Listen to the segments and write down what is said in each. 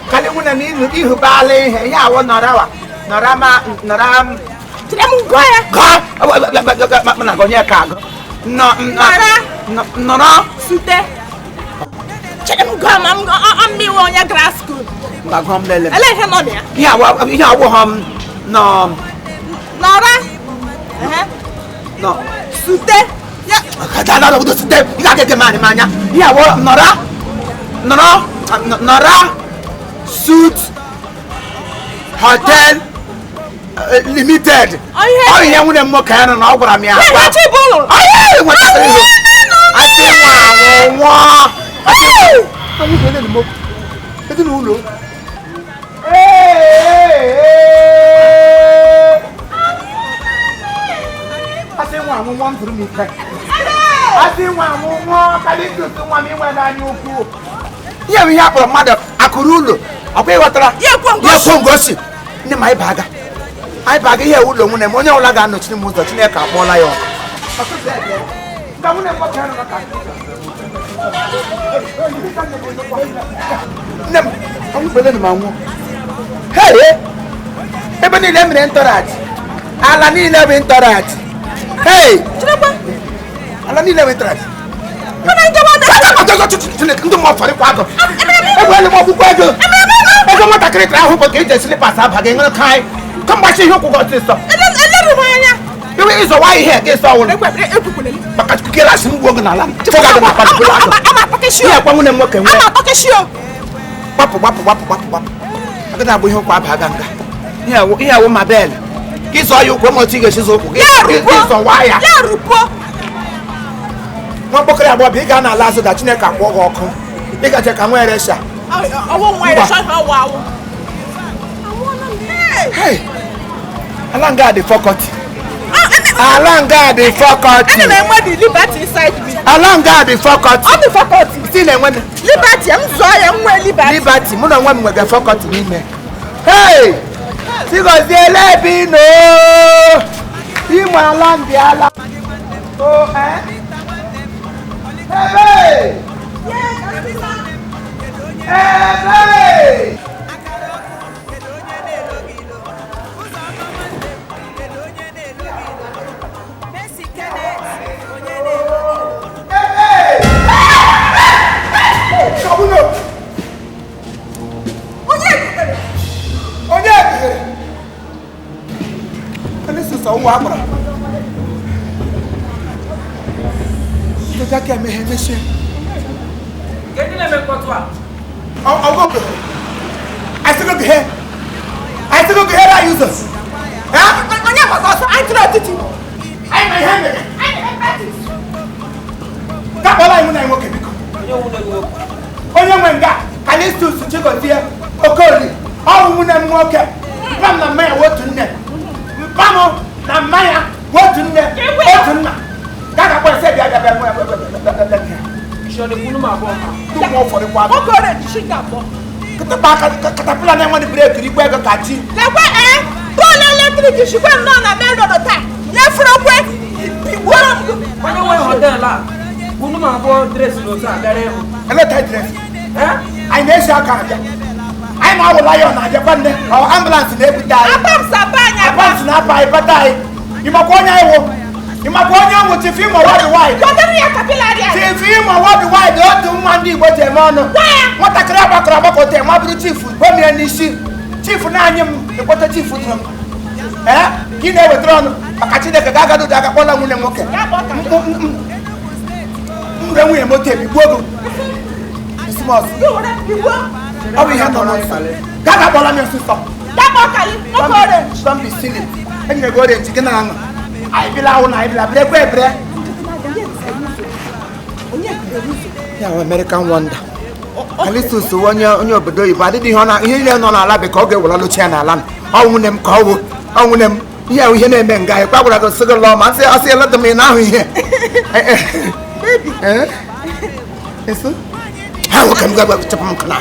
Kali muna ni ihu bale ya wa narawa narama naram Tidak mungkin. ka mana gonya ka no no Sute. Tidak mungkin. Ambil uangnya grass school. ba gom lele Alah heno dia. ya wa ham no Nora. no Sute. Ya. kada udah step ya ke mana manya ya wa nora suit hotel limited oh yeah when mo kan na ogwara mi apa What you bolo? aye what you ati wa amu bele ni mo eti no lo ati wa mu wan through mi kan ati wa mu kali tu wa mi wa na ni oku ya mi ya pro mother akurulo akwai watara Ya kongosi ni mai baga ai baga ya ulo mu ne mo nya ula ga no chini mu zo chini ka bola yo ka mu ne mo ka na ka nem amu bele ni manwo hey ebe ni le mi entourage ala ni le mi entourage hey ala ni le mi entourage Mana jawa dah? Ndu mo fari kwa go ebe mo bu kwa go ebe mo takere tra ho ko ke je slippers abage ngana kai come back here ko go sister Ele rumanya. you is why here ke so won baka kukela simu go na la to ga na pa ko la Ama pakai shoe. ya kwa ngune mo ke we Ama pakai shoe. papu aga na bu ihe kwa abaga nga ya wo mabel ki so you ko mo ti ge sizo ko ki so wire Ya rupo. mo bokere abo bi ga na la so da chineke akwo go oku bi ga je ka nwa eresha Awo nwa ile shot ha wa awo. hey alanga the faculty alanga the faculty Ana me nwa the liberty inside me. alanga the faculty All the faculty. still enwe Liberty am zo ya nwa liberty. liberty mu na nwa mi nwega faculty n'ime hey sigozi elebi no imo alandi ala oh hey hey wa akpara ke me he me se ke ni le me kotwa I'll go. I still go here. I still go here. I use us. Huh? I throw it. I my hand. That all I want to work because. Onye mwenga. Can you still switch go here? Okoli. All we want to work. Pam na maya what to ne. Pamo na maya what to ne. What to na. That I say that Shone kunu ma bo ka. too more for the water. Okore shinga bo. Caterpillar never the break. You break a catchy. Le kwa ball electric shikwe no na me no no ta. Le fro kwe. Bi woro. Onye we hotel la. Kunu ma bo dress no sa dare ho. And let her dress. Eh? I know she can't. I'm our lion. I Japan or ambulance in every day. Abam sabanya. Abam snap by Patai. You might go on. You might go on with the film or what the white. What are you capillary? The film or what the white. Don't do Monday what a man. What a crab or them. What the chief would put me and she. Chief Nanyam, the water chief would come. Eh? You never drawn a catching a gaga to Dagapola when I'm walking. Then we are not taking Bogo. It's small. How we handle Dagapola, your sister. Don't be silly. And you go there, chicken. I be loud, I be like bread. Yeah, American wonder. At least to one year on your body, but I didn't honor you on a lab because they will not channel land. I want them call, I want them. Yeah, we hear them guy. Probably I got cigar long. I say, let them in now here. Baby, eh? Yes, sir. ha nwoke m gaba chapụ m kana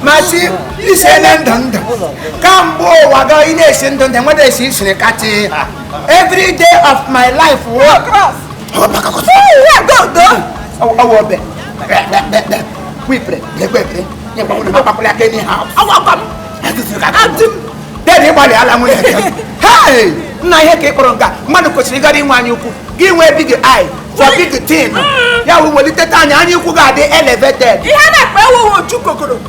Masi ise na ndanda kambo waga ine sendonde ngwede si sine kati every day of my life work oh baka ko go awo be we pray le ye ba na papa la keni ha awo kam atim de bali ala mu hey na ihe ka ikporo nka mmadụ kwesịrị ịgara inwe anya ukwu gị nwee big eye for big thing ya wụ weliteta anya ukwu ga-adị elevated ihe na-ekpe ewu oju kokoro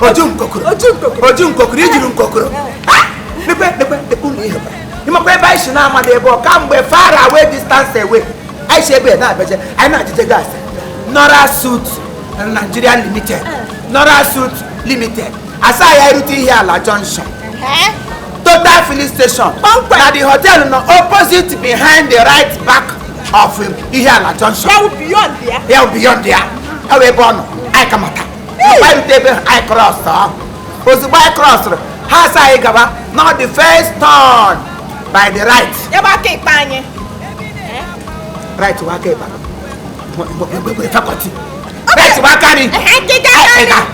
oju nkokoro ijiri nkokoro lekwe ụlọ ihe ịmakwa ebe anyị si na-amadị ebe ọ kamgbe far away distance away anyị si ebe na-abeje anyị na-ajije gas Nora Suit Nigeria Limited Nora Suit Limited asa ya erute ihe ala junction Total filling station na the hotel no opposite behind the right back of Ihiala Junction. Yeah, beyond there. Awe bono, I come at. I table I cross. Ozugbo I cross. Hasa I gaba. Now the first turn by the right. Yaba ke panye. Right to Akeba. Faculty. Right to Akani.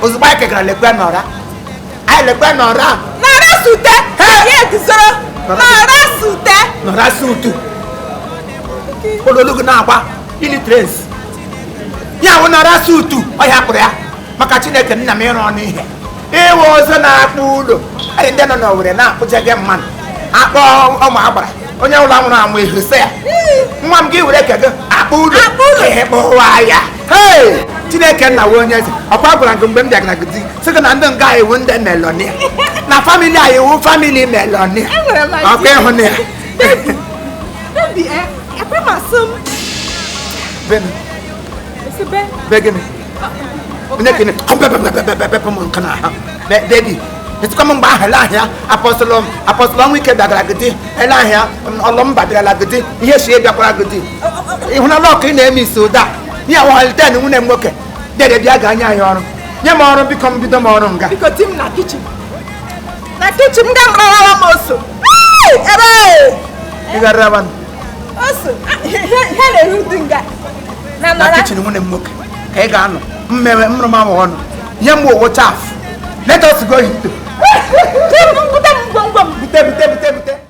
Ozugbo I kekra lekwe nora. I lekwe nora. Sute, Nora Sutu. Olologo na agba ili trace. Ya wo Nora Sutu, o ya pụrụ ya. Maka Chineke nna m ịrụ ọnụ ihe. Ewo ọzọ na-akpụ ụlọ. Anyị ndị nọ n'Owere na-akpụjege mmanụ. Akpọ ọmụ agbara. Onye ụlọ anwụrụ anwụ ehuse ya. Nwa m gị were kege akpụ ụlọ. Ihe kpọwa ya. Hey! Chineke nna we onye eze. Ọkwa gwara nke mgbe m bịara gị sị na ndị nga iwu ndị melonia. Na family a iwu family melonia. Ọkwa ịhụ ya. Baby, ekwe masum. Ben. Ese ben. Begini. Nekini. Mo kana ha. Baby. It's come mba hala ya. Apostolom wike dagara gidi. Ela ya. Olom badala gidi. Ihe sie biakwara gidi. Ihuna lock na emi soda. Ya wa halten nwune nwoke. Dede bia ga anya ya ọrụ. Nye m ọrụ biko m bido m ọrụ nga. Biko tim na kitchen. Na kitchen nga mrawa moso. Ebe. Igarawan. Oso. Hele rudinga. Na kitchen nwune nwoke. Ka ị ga-anọ. Mmewe mrụma m ọnụ. Nye m owo chaf. Let us go into. Bute.